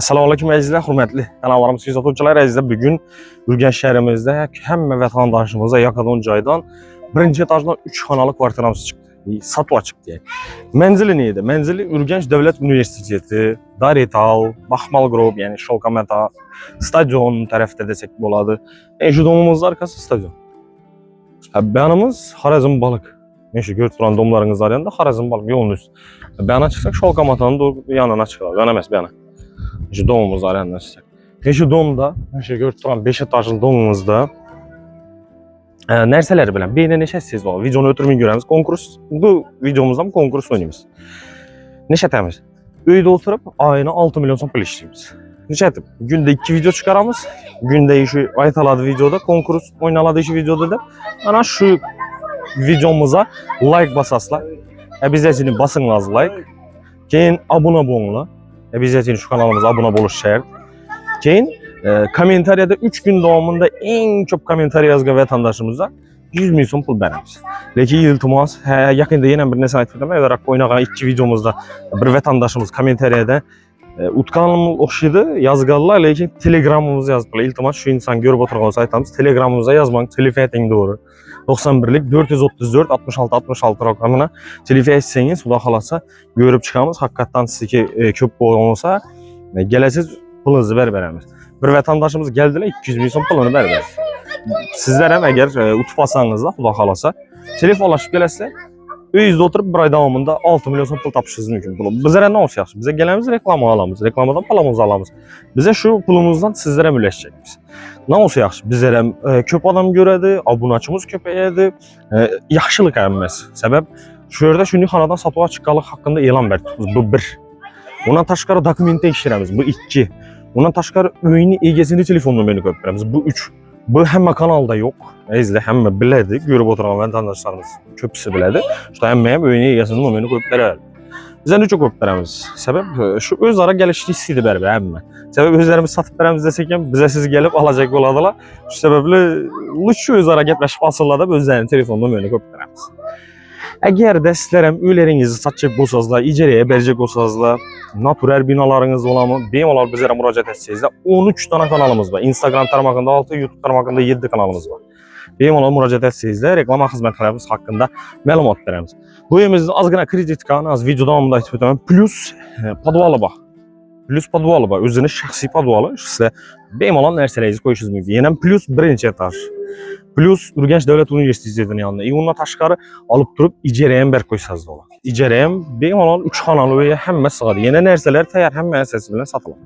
Assalamu alaykum əzizlər, hörmətli kanallarımız izləyicilər, əzizlər bu gün Ürgənc şəhərimizdə həmmə vətəndaşımıza yaxın caydan birinci etajdan 3 xanalı kvartiramız çıxdı. Satışa çıxdı yəni. Mənzili nə idi? Mənzili Ürgənc Dövlət Universiteti, Darital, Baxmal Qrup, yəni Şolkameta, stadion tərəfdə desək boladı. Judomumuz arkası stadion. Bəyanımız Xarəzm Balıq. Neşə görüb duran domlarınız arasında Xarəzm Balıq yolun üstü. Bəyana çıxsaq Şolkametanın yanına çıxar. Bəyana məs bəyana. Neşə domumuz arasında çıxsaq. Neşə domda, neşə görüb duran 5 etajlı domumuzda nərsələr bilən, beynə neçə siz var. Videonu ötürmün görəmiz konkurs. Bu videomuzdan konkurs oynayırız. Neçə təmiz. Öydə oturub ayına 6 milyon son pul işləyimiz. Neçə etib? Gündə 2 video çıxaramız. Gündə işi aytaladı videoda, konkurs oynaladı işi videoda da. Ana şu videomuza like basaslar. Bizəcini basınız like. Keyin abunə olunlar. Bizəcini şu kanalımıza abunə oluş şərt. Keyin kommentariyada 3 gün davamında en çok komentar yazgan vatandaşımıza 100 milyon pul veririz. Lakin iltimas, yakında yine bir nəsə aytdım. Olarak oynayan 2 videomuzda bir vatandaşımız kommentariyada utkanımız oxşaydı, yazqallar, lakin telegramımızı yazdılar. İltimas şu insan görüp oturğan saytımız telegramımıza yazmayın, telefon edin doğru. 91'lik 434 66 66 rakamına telefon etseniz, uda xalasa görüp çıxamız. Hakikaten sizi köp olsa gələsiz pulunuzu verərəmiz. Bir vatandaşımız geldiler 200 milyon pulunu verər. Sizler hem eğer utpasanız da uda xalasa telefonlaşıp gələsiz. Öyüzdə oturup bir ay davamında 6 milyon pul tapışınız mümkün. Bizlərə nə olsa yaxşı? Bizə gələyimiz reklamı alamız, reklamadan palımızı alamız. Bizə şu pulumuzdan sizlərə müləşəcəyimiz. Nə olsa yaxşı? Bizlərə köp adam görədi, abunəçimiz köpəyədi, yaxşılıq əmməz. Səbəb şu yerdə şunu xanadan satışa çıxqalıq haqqında elan verdik. Bu 1. Ondan taşqarı dokumentə işləyirəmiz. Bu 2. Ondan taşqarı öyünü EGS-ni telefon nömrəni köpürəmiz. Bu 3. Bu həmmə kanalda yox. Əzizlə həmmə bilədi. Görüb oturan vətəndaşlarımız köpüsü bilədi. İşte həmməyə öyünü EGS-ni nömrəni köpürəmiz. Bizə necə köpürəmiz? Səbəb şu öz ara gəlişli istəyidi bərabər həmmə. Səbəb özlərimiz satıb verəmiz desəkən bizə siz gəlib alacaq oladılar. Şu səbəblə lütfü öz ara gəpləşib asırlar da özlərinin telefon nömrəni köpürəmiz. Əgər də sizlərəm öylərinizi satacaq olsazlar, icarəyə verəcək olsazlar, natural binalarınız olamı, benim olar bizlərə müraciət etsəyiz də 13 dana kanalımız var. Instagram tarmağında 6, YouTube tarmağında 7 kanalımız var. Benim olar müraciət etsəyiz də reklama xidmətlərimiz haqqında məlumat verəmiz. Bu evimizin az qına kredit kanı, az video davamında aytıb ötəməm. Plus podvalı bax. Plus podvalı bax. Özünün şəxsi podvalı. Sizə benim olan nərsələrinizi qoyuşunuz mümkün. Yenə plus birinci etaj. Plus Ürgənc Dövlət Universitetinin yanında. Onunla taşqarı alıp durup icarəyə bərk qoysaz da olar. İcarəyə benim olan 3 xanalı öyə həmmə sığadı. Yenə nərsələr təyər həmmə əsası bilən satılır.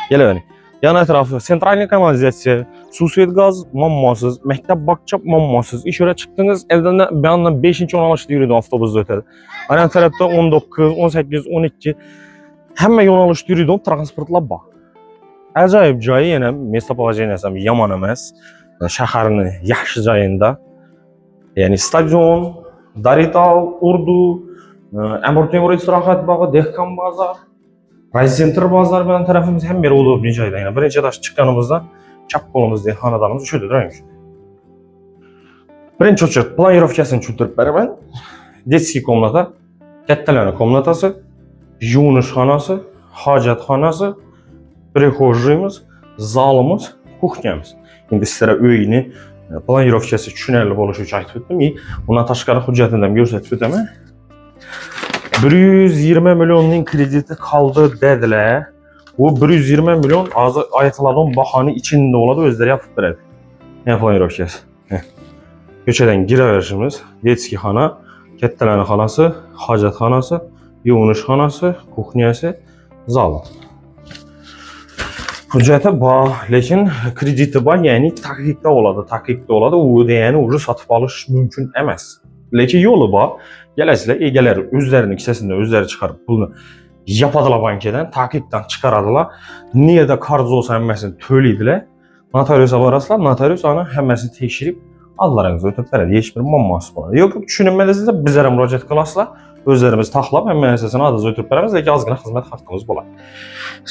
Gələ bəni. Yan ətrafı sentralni kanalizasiya, su-svet qaz mammasız, məktəb bağça mammasız. İş yerə çıxdınız, evdən bəyanla 5-ci 16 yürüdü avtobusda ötədi. Aran tərəfdə 19, 18, 12 həmmə yönəlişdə yürüdü transportla bax. Əcayib cayı yenə Mestapolajiyasam yaman emas. Şəhərin yaxşı cayında. Yəni stadion, Darital, Urdu, Əmr istirahət bağı, Dehqan bazar, Raycenter bazar bilan tərəfimiz həm bir olub necə ayda. Yəni birinci daş çıxqanımızda çap qolumuzda xanadanımız üçüdür rəng. Birinci очередь planirovkasını çütürüb bərabər. Детский komnata, kattalarning komnatası, yuvunishxonasi, hojatxonasi, prixojiyimiz, zalımız, kuxnyamiz. İndi sizlərə öyünü planirovkası tushunarli bo'lishi uchun aytib o'tdim. Bundan tashqari hujjatini ham ko'rsatib o'taman. 120 milyonning krediti qoldi dedilar. Bu 120 milyon aytiladigan bahoni içində oladi, o'zlari yopib beradi. Yəni planirovkasi. Ko'chadan kiraverishimiz, детский xona, kattalarning xonasi, hojatxonasi, yuvunishxonasi, kuxnyasi, zali. Hüccəti var, lakin krediti var, yəni taqiqdə oladı. O yəni ucu satıb alış mümkün emas. Lakin yolu var. Gələsilər, egələr özlərinin hissəsində özləri çıxarıb pulunu yapadılar bankadan, taqiqdən çıxaradılar. Niyə də qarz olsa həmməsini töləydilər. Notariusa varasılar, notarius ana həmməsini tekşirib allarınızı ötüb verər. Heç bir mamması var. Yox, düşünülmədəsində bizlərə müraciət qılasılar. Özlərimiz taxlab həmməsini adınızı ötüb verəmiz, lakin az qına xidmət haqqımız bolar.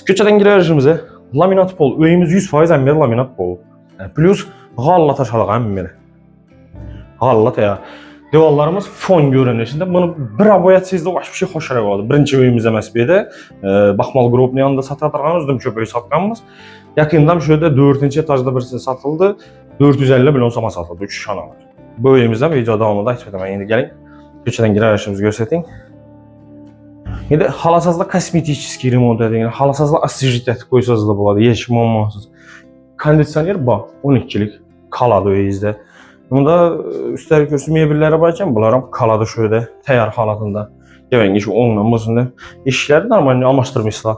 Köçədən girərişimizə laminat pol, öyümüz 100% əmmir laminat pol. Plus,ğalla taşalıq əmmir.Ğalla ya. Devallarımız fon görünüşünde. Bunu bir aboyat sizde başka bir şey hoşaraq oldu. Birinci uyumuz emas bir de Baxmal Group'un yanında satadığımız özüm köpəyi satqanımız. Yakında şöyle 4-cü etajda birisi satıldı. 450 milyon soma satıldı 3 şana var. Bu uyumuzdan video davamında hiç etmem. Şimdi gelin köçeden girer aşımızı göstereyim. Şimdi halasazda kosmetik remont edin. Halasazda asijit koysazda buladı. Yeşim olmazsız. Kondisyoner bak 12'lik kaladı öyüzde. Bunda üstəlik kürsü mebelləri varkən bunlar kaladı şöyle təyar halatında. Demək ki, onunla işləri normal almışdırmışlar.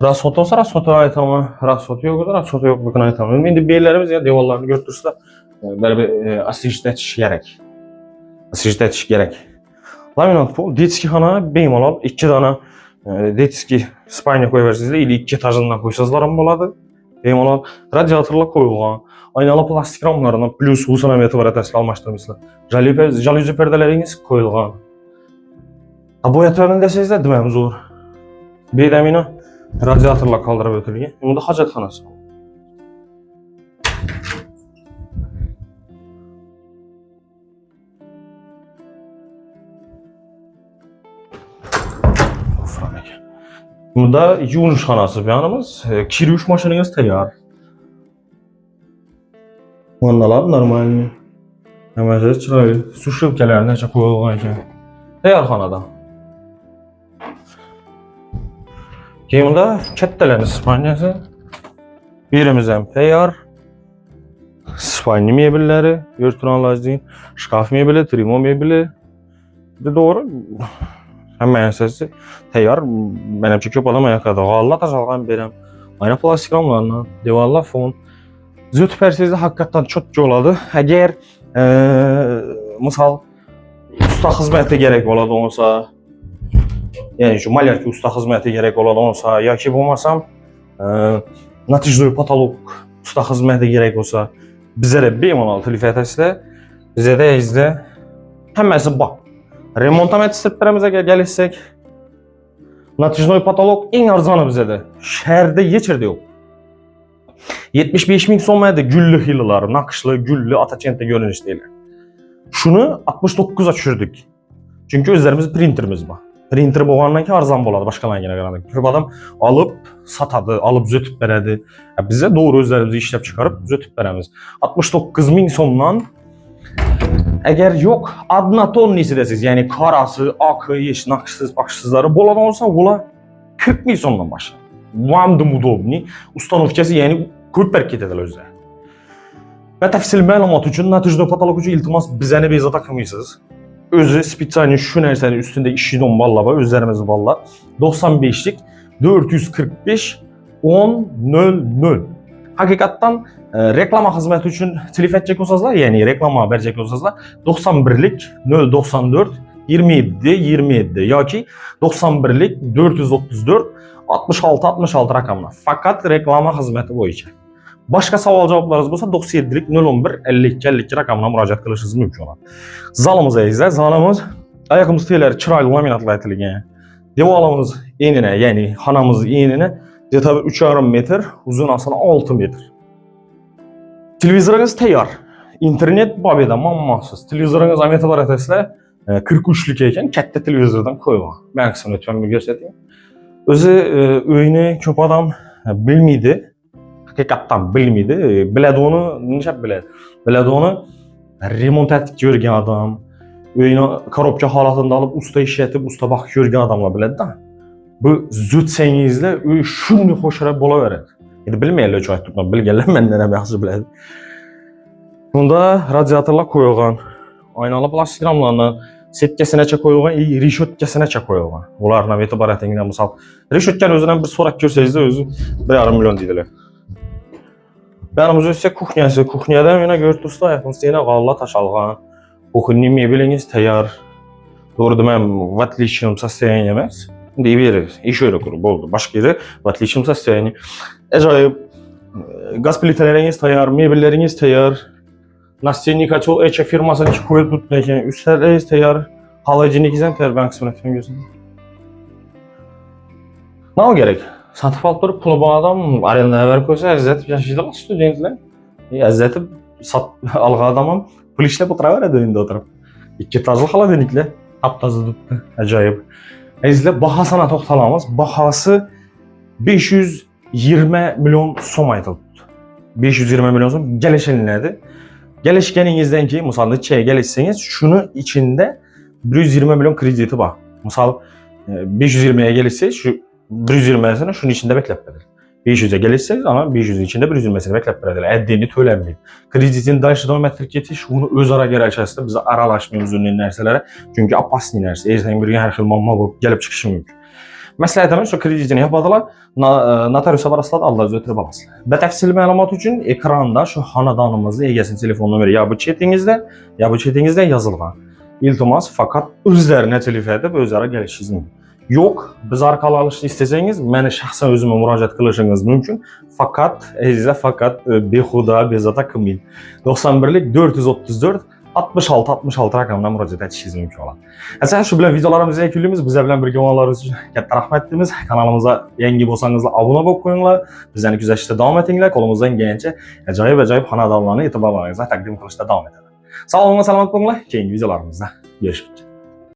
Rasot olsa rasota ait ama rasot yok olsa rasota yok bugün ait ama. İndi beylərimiz ya devallarını götürürsə belə bir asijit gerek. Asijit gerek. Laminat pol, detski xana bemalol 2 dana detski spayna koyversiniz ili 2 etajından koysazlar ham boladı. Bemalol radiatorlar qoyulğan. Aynalı plastik ramlarından plus husana metoda təsvir almışdırmışlar. Jaluzi pərdələriniz qoyulğan. Boyatlarını desəniz də deməmiz olur. Beydəminə radiatorla kaldırıb ötülüyü. Bunda hacatxanası. Bunda yumuş xanası yanımız. Kiriş maşınınız təyar. Vannalar normal. Həməcə çıraylı. Su şıbkələri necə qoyulğan ki. Təyar xanada. Bunda kəttələrin İspaniyası. Birimizdən təyar. İspaniya mebelləri. Örtüranlar deyin. Şkaf mebeli, trimo mebeli. Bir doğru. Həmən səsi təyar. Mənimki köp adam ayaqada. Allah taşalğan verəm. Ayna plastik ramlarla. Devallar fon. Zöt persizdə haqiqətən çox oladı. Əgər misal usta xidməti gərək oladı onsa, yəni şu malyarki usta xidməti gərək oladı onsa, ya ki bulmasam natijli patolog usta xidməti gərək olsa, bizə də bemalol telefon etəsilə, bizə də izlə. Həmməsi bax. Remontamet istəklərimizə gəlirsək, natijli patolog ən arzanı bizə də. Şəhərdə heç yerdə yox. 75.000 son mədə güllü hilıları, nakışlı, güllü, Atakent'də görünüş deyilər. Şunu 69'a düşürdük. Çünkü özlerimiz printerimiz var. Printer boğandan ki arzan boladı başkalarına yine qarandı. Köp adam alıp satadı, alıp zötüb verədi. Bizə doğru özlərimizi işləb çıxarıb zötüb verəmiz. 69.000 sondan əgər yox, adına ton nesi desiniz, yəni karası, akı, yeş, nakışsız, bakışsızları boladan olsa, ola 40.000 sondan başlar. Vamdım udobni, ustanovkası yəni köp bərkət edəl özlər. Və təfsil məlumat üçün natijli patolog üçün iltimas bizəni beyza takımıysınız. Özü spitsani şu nərsənin üstündə işidon valla var, özlərimiz valla. 95'lik 445 1000. Hakikattan reklama xidməti üçün telefon edəcək olsazlar, yəni reklama verəcək olsazlar 91'lik 094 27 27 ya ki 91'lik 434 66 66 rakamına. Fakat reklama xidməti boyunca. Başka savol cevaplarınız olsa 97'lik 011 52 52 rakamına müracaat kılışınız mümkün olan. Zalımıza izle. Zalımız ayakımız teyler çıraylı laminatla etilgen. Devalımız enine yani hanamız enine tabi 3,5 metre uzun aslında 6 metre. Televizorunuz teyar. İnternet babida mammasız. Televizorunuz ametalar etesle 43'lük eken kəttə televizordan koyma. Ben kısmını lütfen bir göstereyim. Özü öyünü köp adam bilmiydi. Hakikattan bilmiydi. Bilədi onu, necə bilədi? Bilədi onu remont etdik görgən adam. Öyünü korobka halatında alıp usta işlətib, usta bax görgən adamla bilədi da. Bu züt sənizlə şunu xoşara bola verədi. Bilməyərlər ki, aytdıqla bilgənlər məndən həm yaxşı bilədi. Bunda radiatorlar koyulğan, aynalı plastik ramlarla setkəsinə çək koyulğan, rişötkəsinə çək koyulğan. Onlarla etibar etənglə misal. Rişötkən özündən bir sorak görsəyiz də özü 1,5 milyon deyirlər. Benim özü kuxnyası, kuxnyadan yine gördüyünüzdə ayaqınız yenə qalla taşalğan. Kuxunni mebeliniz təyar. Doğru deməm, в отличном состоянии emas. İndi verir, iş öyle qurub oldu. Başqa yeri в отличном состоянии. Əcayib qaz plitalarınız təyar, mebelləriniz təyar. Настенный котел Эча firmasını qoyub tutmayın. Üstləriniz təyar. Холодильникizdən təyar, ben qismini etmən gözünü. Ne o gerek? Satıp alıp durup pulu bu adam arendaya verip koysa əzzət yaşayacaq studentlər. Əzzəti algı adamım pul ishlab o'tiraveradi uyda o'tirib. 2 etajli xolodilniklar taptoza turibdi. Ajoyib. Azizlar, bahosini to'xtalamiz. Bahosi 520 million so'm aytilibdi. 520 million so'm kelishiladi. Kelishganingizdan keyin, misol nechaga kelishsangiz, shuni ichida 120 million krediti bor. Misol 520 ga kelishsangiz, shu 120 sini shuni ichida beklab beradi. 500 ga kelishsangiz, ana 500 ichida 120 sini beklab beradi. Addini to'lanmaydi. Kreditin dальше davom ettirib ketish, uni o'zaro yarashasida biz aralashmaymiz unday narsalarga, chunki opasniy narsa. Ertaga bir har xil muammo bo'lib kelib chiqishi mumkin. Maslahatim shu kreditini yopadilar, notarius borasizlar, Allohga o'tirib olasizlar. Batafsil ma'lumot uchun ekranda shu xonadonimizni egasini telefon nomeri ya bu chetingizda yozilgan. Iltimos faqat o'zlarini telefon deb o'zaro kelishingiz mumkin. Yo'q, biz orqali olishni istasangiz, meni shaxsan o'zimga murojaat qilishingiz mumkin. Faqat behuda bezovta qilmang. 91lik 434 66 raqamdan murojaat etishingiz mumkin bo'ladi. Aslida shu bilan videolarimizni yakunlaymiz. Bizlar bilan birga bo'lganlaringiz uchun katta rahmat deymiz. Kanalimizga yangi bo'lsangiz obuna bo'lib qo'yinglar. Bizlarni kuzatishda davom etinglar. Qo'limizdan kelgancha ajoyib xonadonlarni e'tiborlaringizga taqdim qilishda davom etamiz. Sog' bo'ling, salomat bo'linglar. Keyingi videolarimizda görüşmek üzere.